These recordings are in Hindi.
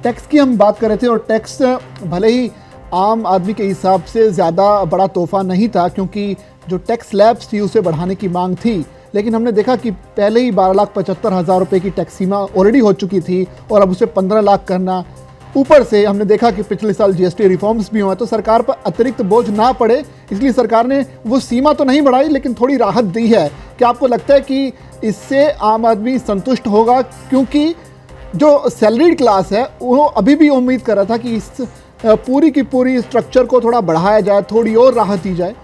टैक्स की हम बात कर रहे थे और टैक्स भले ही आम आदमी के हिसाब से ज़्यादा बड़ा तोहफा नहीं था, क्योंकि जो टैक्स स्लैब्स थी उसे बढ़ाने की मांग थी, लेकिन हमने देखा कि पहले ही 12,75,000 रुपये की टैक्स सीमा ऑलरेडी हो चुकी थी और अब उसे 15 लाख करना, ऊपर से हमने देखा कि पिछले साल जीएसटी रिफॉर्म्स भी हुए, तो सरकार पर अतिरिक्त बोझ ना पड़े इसलिए सरकार ने वो सीमा तो नहीं बढ़ाई लेकिन थोड़ी राहत दी है। क्या आपको लगता है कि इससे आम आदमी संतुष्ट होगा? क्योंकि जो सैलरीड क्लास है वो अभी भी उम्मीद कर रहा था कि इस पूरी की पूरी स्ट्रक्चर को थोड़ा बढ़ाया जाए, थोड़ी और राहत दी जाए।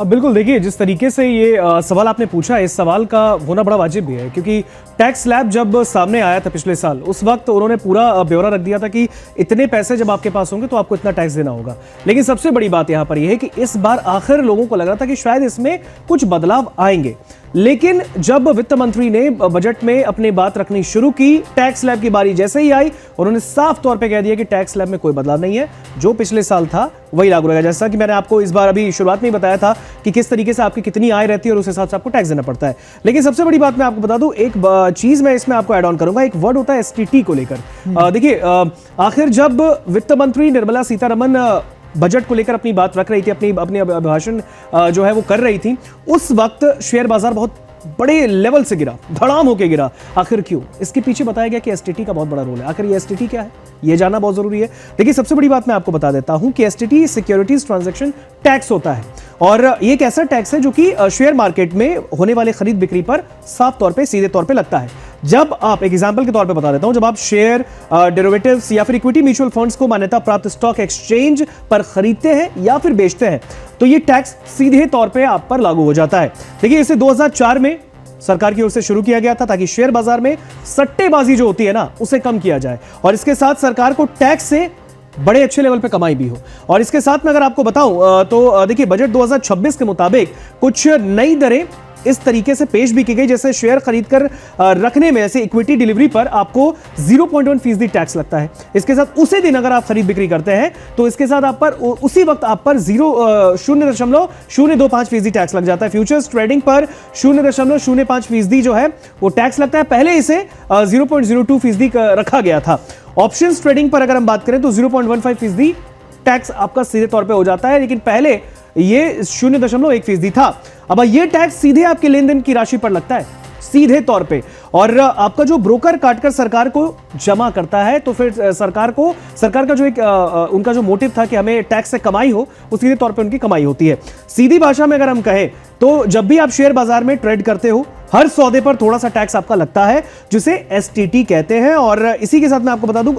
अब बिल्कुल देखिए, जिस तरीके से ये सवाल आपने पूछा, इस सवाल का होना बड़ा वाजिब भी है, क्योंकि टैक्स स्लैब जब सामने आया था पिछले साल, उस वक्त उन्होंने पूरा ब्यौरा रख दिया था कि इतने पैसे जब आपके पास होंगे तो आपको इतना टैक्स देना होगा। लेकिन सबसे बड़ी बात यहां पर यह है कि इस बार आखिर लोगों को लग रहा था कि शायद इसमें कुछ बदलाव आएंगे, लेकिन जब वित्त मंत्री ने बजट में अपनी बात रखनी शुरू की, टैक्स स्लैब की बारी जैसे ही आई, उन्होंने साफ तौर पे कह दिया कि टैक्स स्लैब में कोई बदलाव नहीं है, जो पिछले साल था वही लागू रहेगा। जैसा कि मैंने आपको इस बार अभी शुरुआत में ही बताया था कि किस तरीके से आपकी कितनी आय रहती है और उस हिसाब से आपको टैक्स देना पड़ता है। लेकिन सबसे बड़ी बात मैं आपको बता दूं, एक चीज मैं इसमें आपको ऐड ऑन करूंगा, एक वर्ड होता है एसटीटी को लेकर। देखिए, आखिर जब वित्त मंत्री निर्मला सीतारमण बजट को लेकर अपनी बात रख रही थी, अपनी अभिभाषण जो है वो कर रही थी, उस वक्त शेयर बाजार बहुत बड़े लेवल से गिरा, धड़ाम होके गिरा। आखिर क्यों? इसके पीछे बताया गया कि एसटीटी का बहुत बड़ा रोल है। आखिर ये एसटीटी क्या है, ये जानना बहुत जरूरी है। देखिए, सबसे बड़ी बात मैं आपको बता देता हूं कि एसटीटी सिक्योरिटीज ट्रांजैक्शन टैक्स होता है, और ये एक ऐसा टैक्स है जो कि शेयर मार्केट में होने वाले खरीद बिक्री पर साफ तौर पे, सीधे तौर पे लगता है। जब आप, एक एग्जांपल के तौर पे बता देता हूं, जब आप शेयर, डेरिवेटिव्स या फिर इक्विटी म्यूचुअल फंड्स को मान्यता प्राप्त स्टॉक एक्सचेंज पर खरीदते हैं या फिर बेचते हैं, तो ये टैक्स सीधे तौर पे आप पर लागू हो जाता है। देखिए, इसे 2004 में सरकार की ओर से शुरू किया गया था ताकि शेयर बाजार में सट्टेबाजी जो होती है ना, उसे कम किया जाए, और इसके साथ सरकार को टैक्स से बड़े अच्छे लेवल पे कमाई भी हो। और इसके साथ में अगर आपको बताऊं तो देखिए, बजट 2026 के मुताबिक कुछ नई दरें इस तरीके से पेश भी की गई, जैसे शेयर खरीदकर रखने में, ऐसे इक्विटी डिलीवरी पर आपको 0.1% टैक्स लगता है। इसके साथ उसी दिन अगर आप खरीद बिक्री करते हैं तो इसके साथ आप पर उसी वक्त आप पर 0.025% टैक्स लग जाता है। फ्यूचर्स ट्रेडिंग पर 0.05% जो है वो टैक्स लगता है। पहले इसे 0.02% रखा गया था। ऑप्शंस ट्रेडिंग पर अगर हम बात करें तो 0.15% टैक्स आपका सीधे तौर पे हो जाता है, लेकिन पहले ये 0.1% था। अब ये टैक्स सीधे आपके लेन देन की राशि पर लगता है, सीधे तौर पे, और आपका जो ब्रोकर काटकर सरकार को जमा करता है, तो फिर सरकार का जो एक उनका जो मोटिव था कि हमें टैक्स से कमाई हो, वो सीधे तौर पे उनकी कमाई होती है। सीधी भाषा में अगर हम कहें तो जब भी आप शेयर बाजार में ट्रेड करते हो, हर सौदे पर थोड़ा सा टैक्स आपका लगता है, जिसे एसटीटी कहते हैं। और इसी के साथ मैं आपको बता दूं,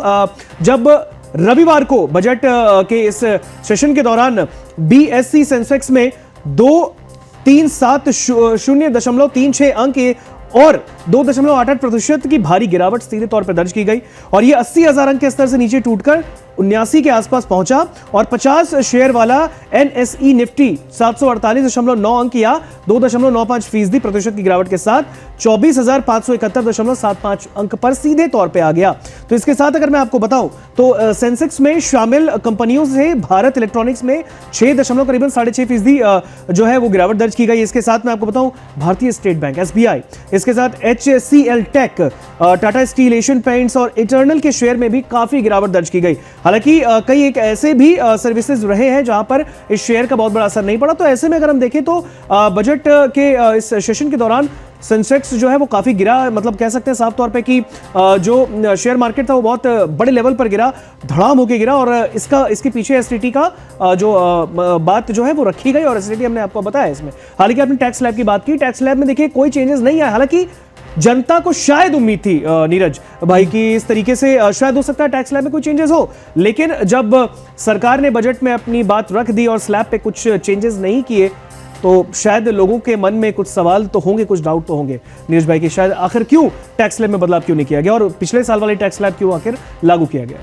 जब रविवार को बजट के इस सेशन के दौरान बीएसई सेंसेक्स में 0.36 अंक और 2.88% की भारी गिरावट सीधे तौर पर दर्ज की गई, और ये 80,000 अंक के स्तर से नीचे टूटकर 79 के आसपास पहुंचा, और 50 शेयर वाला एनएसई निफ्टी 748.9 अंक या 2.95% की गिरावट के साथ 24,571.75 अंक पर सीधे तौर पे आ गया। तो इसके साथ अगर मैं आपको बताऊं तो सेंसेक्स में शामिल कंपनियों से भारत इलेक्ट्रॉनिक्स में 6.6% जो है वो गिरावट दर्ज की गई। इसके साथ मैं आपको बताऊं, भारतीय स्टेट बैंक एसबीआई, इसके साथ HCL Tech, Tata Steel, Asian Paints और इटर्नल के शेयर में भी काफी गिरावट दर्ज की गई। हालांकि कई एक ऐसे भी सर्विसेज रहे हैं जहां पर इस शेयर का बहुत बड़ा असर नहीं पड़ा। तो ऐसे में अगर हम देखें तो बजट के इस सेशन के दौरान सेंसेक्स जो है वो काफी गिरा, मतलब कह सकते हैं साफ तौर पे कि जो शेयर मार्केट था वो बहुत बड़े लेवल पर गिरा, धड़ाम होके गिरा, और इसके पीछे एसटीटी का जो बात जो है वो रखी गई, और एसटीटी हमने आपको बताया इसमें। हालांकि आपने टैक्स स्लैब की बात की, टैक्स स्लैब में देखिए कोई चेंजेस नहीं आया। हालांकि जनता को शायद उम्मीद थी नीरज भाई कि इस तरीके से शायद हो सकता है टैक्स स्लैब में कोई चेंजेस हो, लेकिन जब सरकार ने बजट में अपनी बात रख दी और स्लैब पे कुछ चेंजेस नहीं किए, तो शायद लोगों के मन में कुछ सवाल तो होंगे, कुछ डाउट तो होंगे नीरज भाई कि शायद आखिर क्यों टैक्स स्लैब में बदलाव क्यों नहीं किया गया, और पिछले साल वाले टैक्स स्लैब क्यों आखिर लागू किया गया।